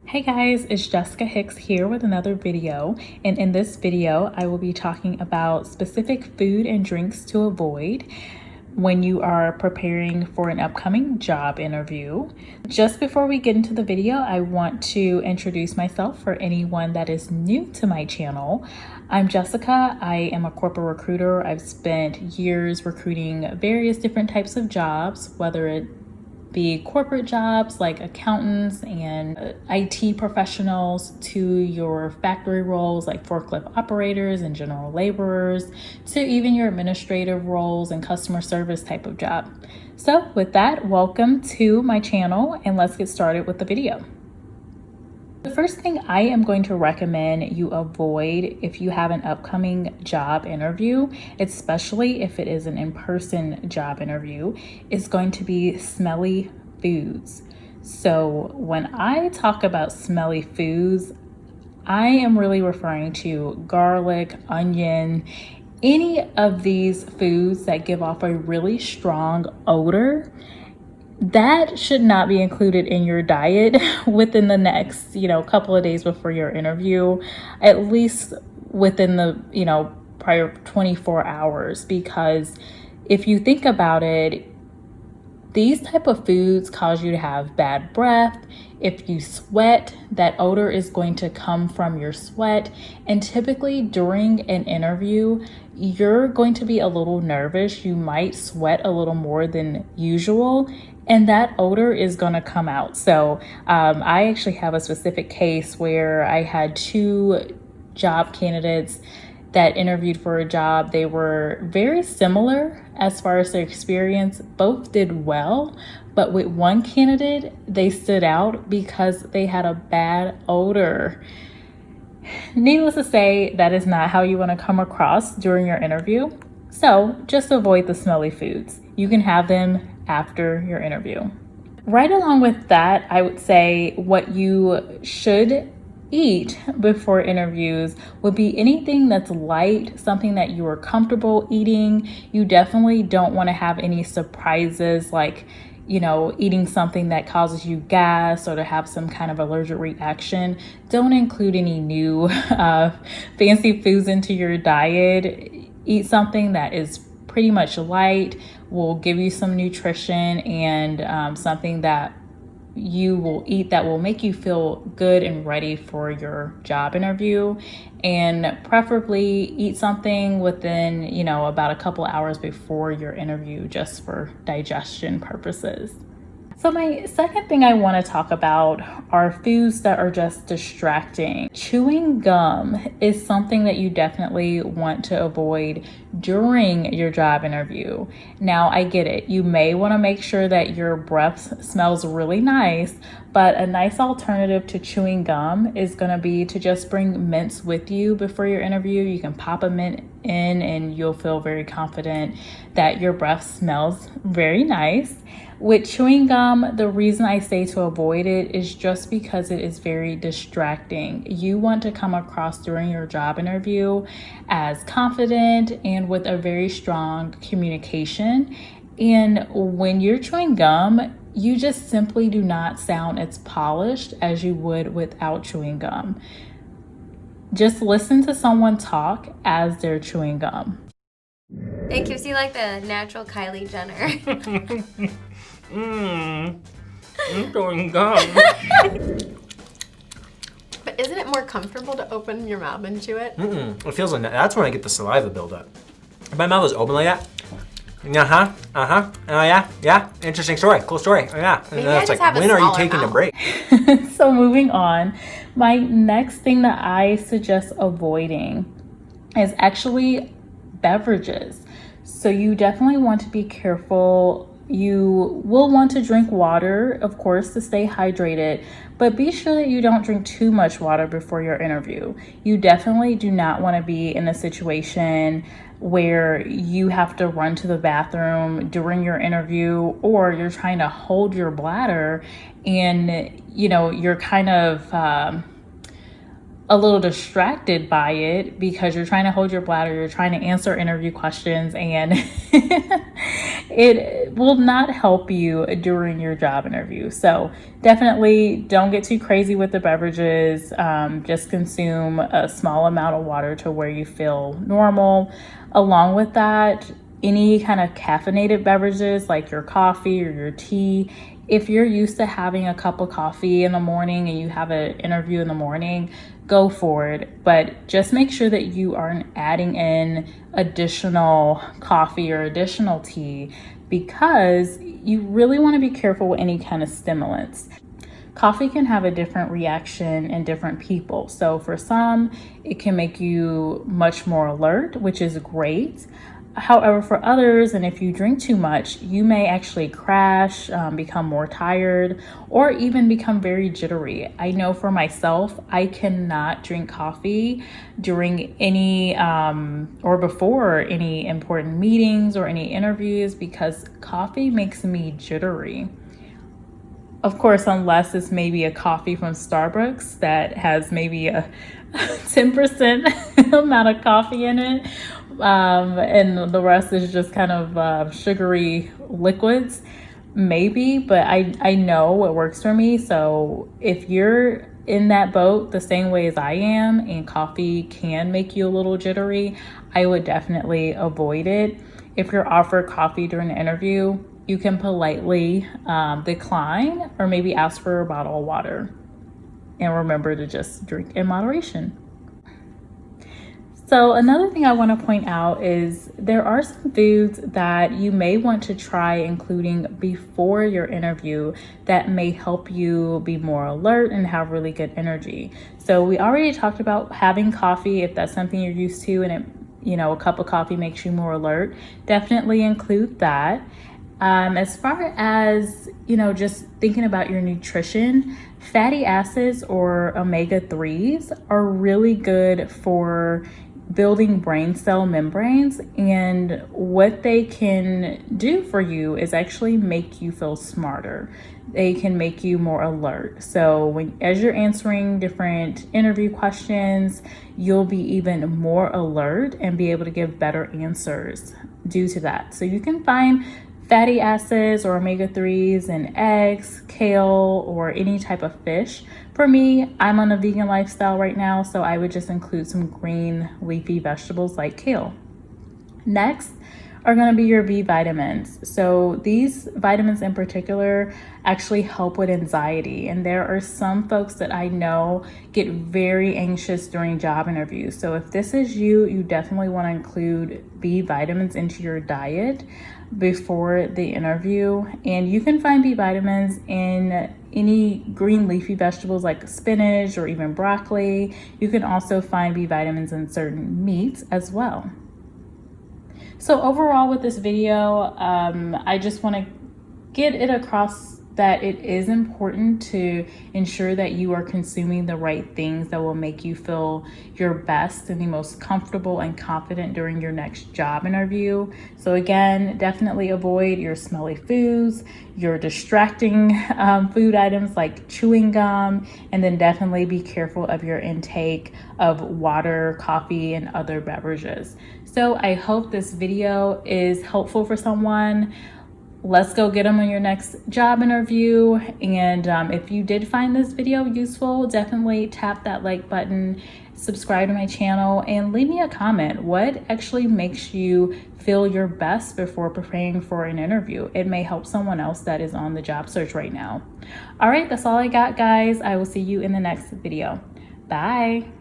Hey guys, it's Jessica Hicks here with another video, and in this video I will be talking about specific food and drinks to avoid when you are preparing for an upcoming job interview. Just before we get into the video, I want to introduce myself for anyone that is new to my channel. I'm Jessica. I am a corporate recruiter. I've spent years recruiting various different types of jobs, whether it be corporate jobs like accountants and IT professionals, to your factory roles like forklift operators and general laborers, to even your administrative roles and customer service type of job. So with that, welcome to my channel and let's get started with the video. The first thing I am going to recommend you avoid if you have an upcoming job interview, especially if it is an in-person job interview, is going to be smelly foods. So when I talk about smelly foods, I am really referring to garlic, onion, any of these foods that give off a really strong odor. That should not be included in your diet within the next, couple of days before your interview, at least within the, prior 24 hours. Because if you think about it, these type of foods cause you to have bad breath. If you sweat, that odor is going to come from your sweat. And typically during an interview, you're going to be a little nervous. You might sweat a little more than usual, and that odor is going to come out. So I actually have a specific case where I had two job candidates that interviewed for a job. They were very similar as far as their experience. Both did well, but with one candidate, they stood out because they had a bad odor. Needless to say, that is not how you want to come across during your interview. So just avoid the smelly foods. You can have them after your interview. Right along with that, I would say what you should eat before interviews would be anything that's light, something that you are comfortable eating. You definitely don't want to have any surprises like, eating something that causes you gas or to have some kind of allergic reaction. Don't include any new fancy foods into your diet. Eat something that is pretty much light, will give you some nutrition, and something that you will eat that will make you feel good and ready for your job interview. And preferably eat something within, about a couple hours before your interview, just for digestion purposes. So my second thing I want to talk about are foods that are just distracting. Chewing gum is something that you definitely want to avoid during your job interview. Now, I get it. You may want to make sure that your breath smells really nice, but a nice alternative to chewing gum is going to be to just bring mints with you before your interview. You can pop a mint in and you'll feel very confident that your breath smells very nice. With chewing gum, the reason I say to avoid it is just because it is very distracting. You want to come across during your job interview as confident and with a very strong communication. And when you're chewing gum, you just simply do not sound as polished as you would without chewing gum. Just listen to someone talk as they're chewing gum. It gives you like the natural Kylie Jenner. I'm chewing gum. But isn't it more comfortable to open your mouth and chew it? It feels like that's when I get the saliva buildup. If my mouth is open like that, yeah, interesting story, cool story, yeah. And then it's like, when are you taking a break? So moving on, my next thing that I suggest avoiding is actually beverages. So you definitely want to be careful. You will want to drink water, of course, to stay hydrated, but be sure that you don't drink too much water before your interview. You definitely do not want to be in a situation where you have to run to the bathroom during your interview, or you're trying to hold your bladder and, you're kind of a little distracted by it because you're trying to hold your bladder, you're trying to answer interview questions, and it will not help you during your job interview. So definitely don't get too crazy with the beverages. Just consume a small amount of water to where you feel normal. Along with that, any kind of caffeinated beverages like your coffee or your tea, if you're used to having a cup of coffee in the morning and you have an interview in the morning, go for it. But just make sure that you aren't adding in additional coffee or additional tea, because you really want to be careful with any kind of stimulants. Coffee can have a different reaction in different people. So for some, it can make you much more alert, which is great. However, for others, and if you drink too much, you may actually crash, become more tired, or even become very jittery. I know for myself, I cannot drink coffee during any or before any important meetings or any interviews, because coffee makes me jittery. Of course, unless it's maybe a coffee from Starbucks that has maybe a 10% amount of coffee in it, and the rest is just kind of sugary liquids, maybe, but I know what works for me. So if you're in that boat the same way as I am, and coffee can make you a little jittery, I would definitely avoid it. If you're offered coffee during an interview, you can politely decline, or maybe ask for a bottle of water. And remember to just drink in moderation. So another thing I want to point out is there are some foods that you may want to try including before your interview that may help you be more alert and have really good energy. So we already talked about having coffee. If that's something you're used to and a cup of coffee makes you more alert, definitely include that. As far as, just thinking about your nutrition, fatty acids or omega-3s are really good for building brain cell membranes, and what they can do for you is actually make you feel smarter. They can make you more alert. So as you're answering different interview questions, you'll be even more alert and be able to give better answers due to that. So you can find fatty acids or omega-3s in eggs, kale, or any type of fish. For me, I'm on a vegan lifestyle right now, so I would just include some green leafy vegetables like kale. Next are going to be your B vitamins. So these vitamins in particular actually help with anxiety. And there are some folks that I know get very anxious during job interviews. So if this is you, you definitely want to include B vitamins into your diet before the interview. And you can find B vitamins in any green leafy vegetables like spinach or even broccoli. You can also find B vitamins in certain meats as well. So overall with this video, I just want to get it across that it is important to ensure that you are consuming the right things that will make you feel your best and the most comfortable and confident during your next job interview. So again, definitely avoid your smelly foods, your distracting food items like chewing gum, and then definitely be careful of your intake of water, coffee, and other beverages. So I hope this video is helpful for someone. Let's go get them on your next job interview. And if you did find this video useful, definitely tap that like button, subscribe to my channel, and leave me a comment. What actually makes you feel your best before preparing for an interview? It may help someone else that is on the job search right now. All right, that's all I got, guys. I will see you in the next video. Bye.